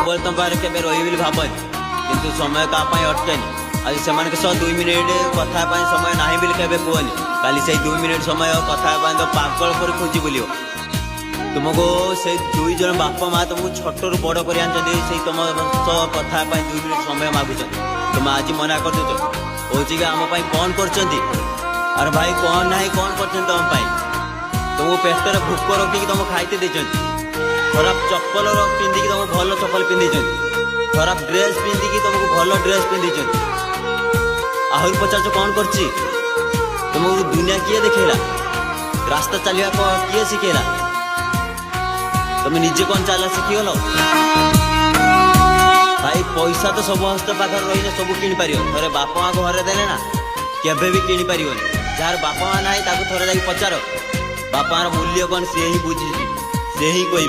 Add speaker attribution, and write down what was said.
Speaker 1: सब तुम पाखे के रही भावनी किंतु समय क्या अटकेनि आज से 2 मिनिट कथा समय ना बोली केवे कहनी काली से 2 मिनिट समय कथा तो पागल पर खोजी बुल तुमको से 2 जन बापा माँ तुमको छोटू बड़ कर तुम कथा 2 मिनिट समय मागुच तुम आज मना कर दूच कौच कि आम कौन कर अरे भाई कौन ना कौन कर तुम तुमको पेटर भूक रखिक तुमको खाइते देते खराब चप्पल पिंधिकी तुमको भल चप्पल पिंधि खराब ड्रेस पिंधिकी तुमको भल ड्रेस पिंधि आहरी पचार कौन कर तुमको दुनिया किए देखला रास्ता चलवा किए शिखेला तुम निजे कौन चला शिखीगल भाई पैसा तो सब हस्त पाखे रही सब किଣି पार थे बापा माँ घरे देले ना केवे भी किଣି पार जार बापा माँ ना थोड़े जाकि पचार बापा मूल्य कौन सी ही बुझी सी ही कह